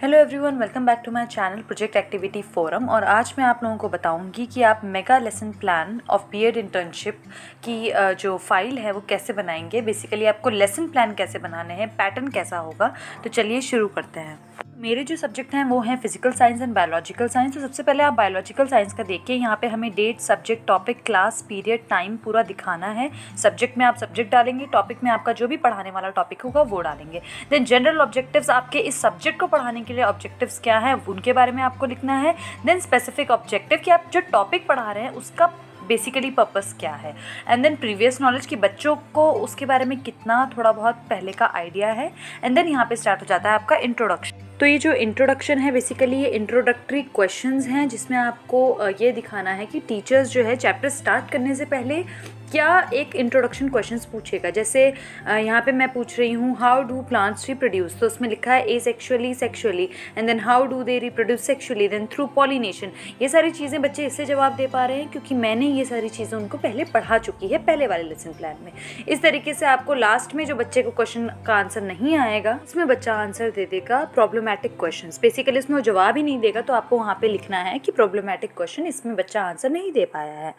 Hello everyone, welcome back to my channel project activity forum. और आज मैं आप लोगों को बताऊंगी कि आप mega lesson plan of BEd internship की जो फाइल है वो कैसे बनाएंगे। बेसिकली आपको लेसन प्लान कैसे बनाने हैं, पैटर्न कैसा होगा। तो चलिए शुरू करते हैं। मेरे जो सब्जेक्ट हैं वो हैं physical science and biological science. तो सबसे पहले आप बायोलॉजिकल साइंस का देखिए, यहाँ पे हमें date, subject, topic, class, period, time पूरा दिखाना है। सब्जेक्ट में आप सब्जेक्ट डालेंगे, टॉपिक में आपका जो भी पढ़ाने वाला टॉपिक होगा वो डालेंगे। देन जनरल ऑब्जेक्टिव्स, आपके इस सब्जेक्ट को पढ़ाने के लिए ऑब्जेक्टिव्स क्या है उनके बारे में आपको लिखना है। देन स्पेसिफिक ऑब्जेक्टिव कि आप जो टॉपिक पढ़ा रहे हैं उसका बेसिकली पर्पस क्या है। एंड देन प्रीवियस नॉलेज कि बच्चों को उसके बारे में कितना थोड़ा बहुत पहले का आइडिया है। एंड देन यहाँ पे स्टार्ट हो जाता है आपका इंट्रोडक्शन। तो ये जो इंट्रोडक्शन है बेसिकली ये इंट्रोडक्टरी क्वेश्चंस हैं, जिसमें आपको ये दिखाना है कि टीचर्स जो है चैप्टर स्टार्ट करने से पहले क्या एक इंट्रोडक्शन क्वेश्चंस पूछेगा। जैसे यहाँ पे मैं पूछ रही हूँ हाउ डू प्लांट्स रिप्रोड्यूस, तो उसमें लिखा है asexually, sexually, and then how do they reproduce sexually, then through pollination. ये सारी चीज़ें बच्चे इससे जवाब दे पा रहे हैं क्योंकि मैंने ये सारी चीज़ें उनको पहले पढ़ा चुकी है पहले वाले लेसन प्लान में। इस तरीके से आपको लास्ट में जो बच्चे को क्वेश्चन का आंसर नहीं आएगा उसमें बच्चा आंसर दे देगा प्रॉब्लमैटिक क्वेश्चन। बेसिकली उसमें वो जवाब ही नहीं देगा, तो आपको वहाँ पे लिखना है कि प्रॉब्लमैटिक क्वेश्चन, इसमें बच्चा आंसर नहीं दे पाया है।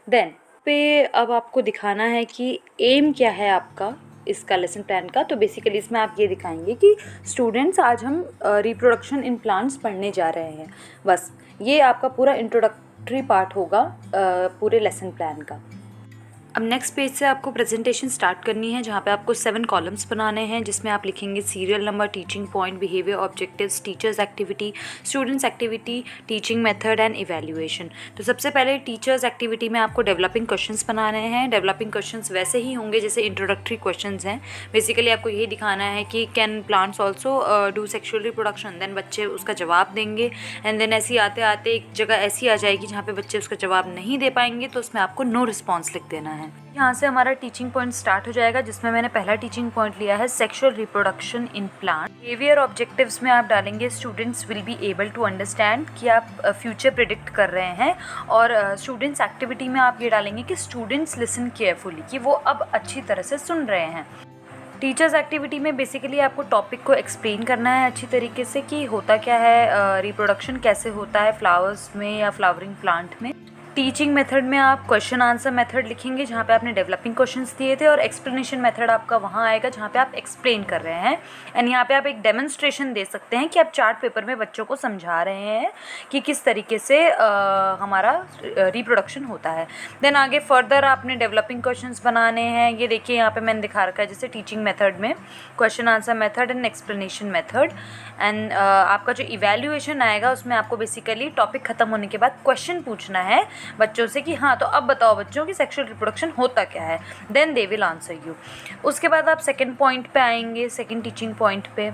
देन पे अब आपको दिखाना है कि एम क्या है आपका इसका लेसन प्लान का। तो बेसिकली इसमें आप ये दिखाएंगे कि स्टूडेंट्स आज हम रिप्रोडक्शन इन प्लांट्स पढ़ने जा रहे हैं। बस ये आपका पूरा इंट्रोडक्टरी पार्ट होगा पूरे लेसन प्लान का। अब नेक्स्ट पेज से आपको प्रेजेंटेशन स्टार्ट करनी है, जहाँ पे आपको 7 कॉलम्स बनाने हैं, जिसमें आप लिखेंगे serial number, teaching point, behaviour, objectives, teachers activity, students activity, teaching method and evaluation. तो सबसे पहले टीचर्स एक्टिविटी में आपको डेवलपिंग क्वेश्चंस बनाने हैं। डेवलपिंग क्वेश्चंस वैसे ही होंगे जैसे इंट्रोडक्टरी क्वेश्चंस हैं। बेसिकली आपको यही दिखाना है कि can plants also do sexual reproduction, then बच्चे उसका जवाब देंगे। एंड देन ऐसे आते आते एक जगह ऐसी आ जाएगी जहाँ पे बच्चे उसका जवाब नहीं दे पाएंगे, तो उसमें आपको नो रिस्पॉन्स लिख देना है। यहाँ से हमारा टीचिंग पॉइंट स्टार्ट हो जाएगा, जिसमें मैंने पहला टीचिंग पॉइंट लिया है sexual reproduction in plant. Behaviour objectives में आप डालेंगे students will be able to understand कि आप फ्यूचर प्रिडिक्ट कर रहे हैं। और स्टूडेंट्स एक्टिविटी में आप ये डालेंगे कि स्टूडेंट्स लिसन केयरफुली, कि वो अब अच्छी तरह से सुन रहे हैं। टीचर्स एक्टिविटी में बेसिकली आपको टॉपिक को एक्सप्लेन करना है अच्छी तरीके से कि होता क्या है, रिप्रोडक्शन कैसे होता है फ्लावर्स में या फ्लावरिंग प्लांट में। टीचिंग मेथड में आप क्वेश्चन आंसर मेथड लिखेंगे जहाँ पे आपने डेवलपिंग क्वेश्चंस दिए थे, और एक्सप्लेनेशन मेथड आपका वहाँ आएगा जहाँ पे आप एक्सप्लेन कर रहे हैं। एंड यहाँ पे आप एक डेमोन्स्ट्रेशन दे सकते हैं कि आप चार्ट पेपर में बच्चों को समझा रहे हैं कि किस तरीके से हमारा रिप्रोडक्शन होता है। देन आगे फर्दर आपने डेवलपिंग क्वेश्चंस बनाने हैं। ये देखिए यहाँ पे मैंने दिखा रखा है, जैसे टीचिंग मेथड में question answer method and explanation method. And आपका जो इवैल्यूएशन आएगा उसमें आपको बेसिकली टॉपिक खत्म होने के बाद क्वेश्चन पूछना है बच्चों से कि हाँ तो अब बताओ बच्चों कि सेक्सुअल रिप्रोडक्शन होता क्या है। Then they will answer you. उसके बाद आप सेकंड पॉइंट पे आएंगे, सेकंड टीचिंग पॉइंट पे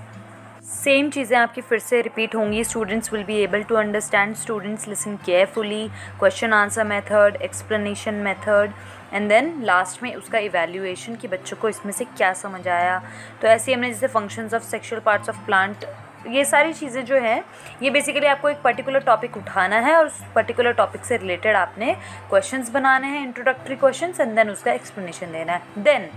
सेम चीज़ें आपकी फिर से रिपीट होंगी। Students will be able to understand, students listen carefully, question answer method, explanation method, and then last में उसका इवैल्यूएशन कि बच्चों को इसमें से क्या समझ आया। तो ऐसे हमने जैसे functions of sexual parts of plant, ये सारी चीज़ें जो है ये बेसिकली आपको एक पर्टिकुलर टॉपिक उठाना है और उस पर्टिकुलर टॉपिक से रिलेटेड आपने क्वेश्चंस बनाने हैं, इंट्रोडक्टरी क्वेश्चंस, एंड देन उसका एक्सप्लेनेशन देना है। देन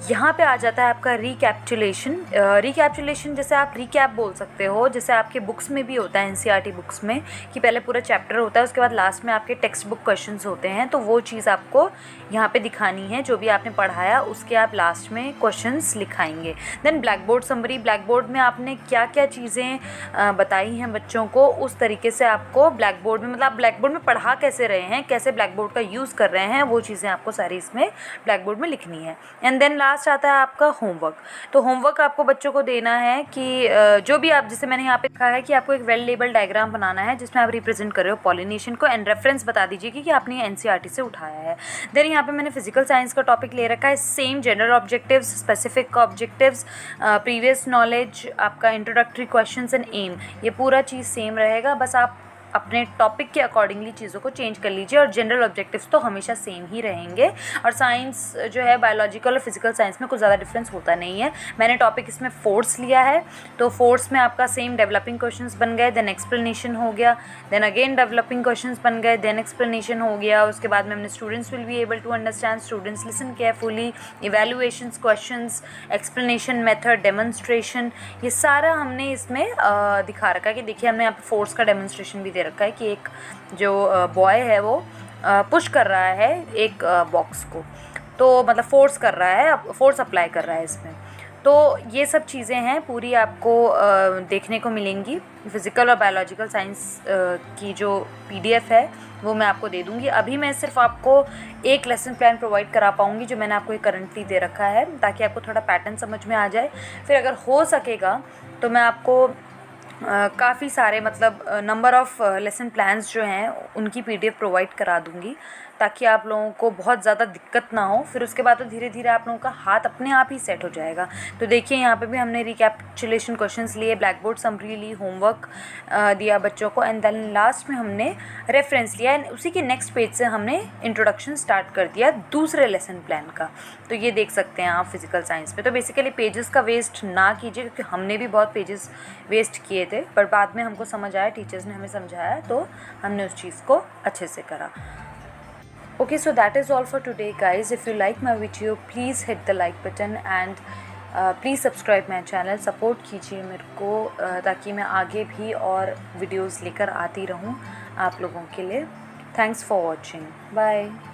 यहाँ पे आ जाता है आपका रिकैप्चुलेशन। रिकैप्चुलेशन जैसे आप रिकैप बोल सकते हो, जैसे आपके बुक्स में भी होता है एनसीईआरटी बुक्स में कि पहले पूरा चैप्टर होता है, उसके बाद लास्ट में आपके टेक्स्ट बुक क्वेश्चंस होते हैं। तो वो चीज़ आपको यहाँ पे दिखानी है, जो भी आपने पढ़ाया उसके आप लास्ट में क्वेश्चंस लिखाएंगे। Then blackboard summary, blackboard में आपने क्या क्या चीज़ें बताई हैं बच्चों को, उस तरीके से आपको ब्लैक बोर्ड में, मतलब आप ब्लैक बोर्ड में पढ़ा कैसे रहे हैं, कैसे ब्लैक बोर्ड का यूज़ कर रहे हैं, वो चीज़ें आपको सारी इसमें ब्लैक बोर्ड में लिखनी है। एंड देन लास्ट आता है आपका होमवर्क। तो होमवर्क आपको बच्चों को देना है कि जो भी आप, जैसे मैंने यहाँ पे लिखा है कि आपको एक वेल लेबल डायग्राम बनाना है जिसमें आप रिप्रेजेंट कर रहे हो पॉलिनेशन को, एंड रेफरेंस बता दीजिए कि आपने ये एनसीईआरटी से उठाया है। देन यहाँ पे मैंने फिजिकल साइंस का टॉपिक ले रखा है, same general objectives, specific objectives, previous knowledge, आपका इंट्रोडक्टरी क्वेश्चंस एंड एम, ये पूरा चीज़ सेम रहेगा। बस आप अपने टॉपिक के अकॉर्डिंगली चीज़ों को चेंज कर लीजिए, और जनरल ऑब्जेक्टिव्स तो हमेशा सेम ही रहेंगे। और साइंस जो है, बायोलॉजिकल और फिजिकल साइंस में कुछ ज़्यादा डिफरेंस होता नहीं है। मैंने टॉपिक इसमें फोर्स लिया है, तो फोर्स में आपका सेम डेवलपिंग क्वेश्चंस बन गए, देन एक्सप्लेनेशन हो गया, देन अगेन डेवलपिंग क्वेश्चंस बन गए, देन एक्सप्लेनेशन हो गया। उसके बाद में हमने students will be able to understand, students listen carefully, evaluations, questions, explanation, method, demonstration, ये सारा हमने इसमें दिखा रखा है। कि देखिए हमने यहाँ पे फोर्स का डेमोन्स्ट्रेशन भी दे रखा है कि एक जो बॉय है वो पुश कर रहा है एक बॉक्स को, तो मतलब फोर्स कर रहा है, फोर्स अप्लाई कर रहा है इसमें। तो ये सब चीज़ें हैं पूरी आपको देखने को मिलेंगी। फिज़िकल और बायोलॉजिकल साइंस की जो PDF है वो मैं आपको दे दूँगी। अभी मैं सिर्फ आपको एक लेसन प्लान प्रोवाइड करा पाऊँगी जो मैंने आपको करंटली दे रखा है, ताकि आपको थोड़ा पैटर्न समझ में आ जाए। फिर अगर हो सकेगा तो मैं आपको काफ़ी सारे मतलब नंबर ऑफ़ लेसन प्लान्स जो हैं उनकी PDF प्रोवाइड करा दूँगी, ताकि आप लोगों को बहुत ज़्यादा दिक्कत ना हो। फिर उसके बाद तो धीरे धीरे आप लोगों का हाथ अपने आप ही सेट हो जाएगा। तो देखिए यहाँ पे भी हमने रिकैपिचुलेशन क्वेश्चंस लिए, ब्लैक बोर्ड समरी ली, होमवर्क दिया बच्चों को, एंड देन लास्ट में हमने रेफरेंस लिया, एंड उसी के नेक्स्ट पेज से हमने इंट्रोडक्शन स्टार्ट कर दिया दूसरे लेसन प्लान का। तो ये देख सकते हैं आप फिज़िकल साइंस में। तो बेसिकली पेजेस का वेस्ट ना कीजिए, क्योंकि हमने भी बहुत पेजेस वेस्ट किए थे, पर बाद में हमको समझ आया, टीचर्स ने हमें समझाया, तो हमने उस चीज़ को अच्छे से करा। Okay, so that is all for today, guys. If you like my video, please hit the like button and please subscribe my channel. Support कीजिए मेरे को ताकि मैं आगे भी और videos लेकर आती रहूँ आप लोगों के लिए. Thanks for watching. Bye.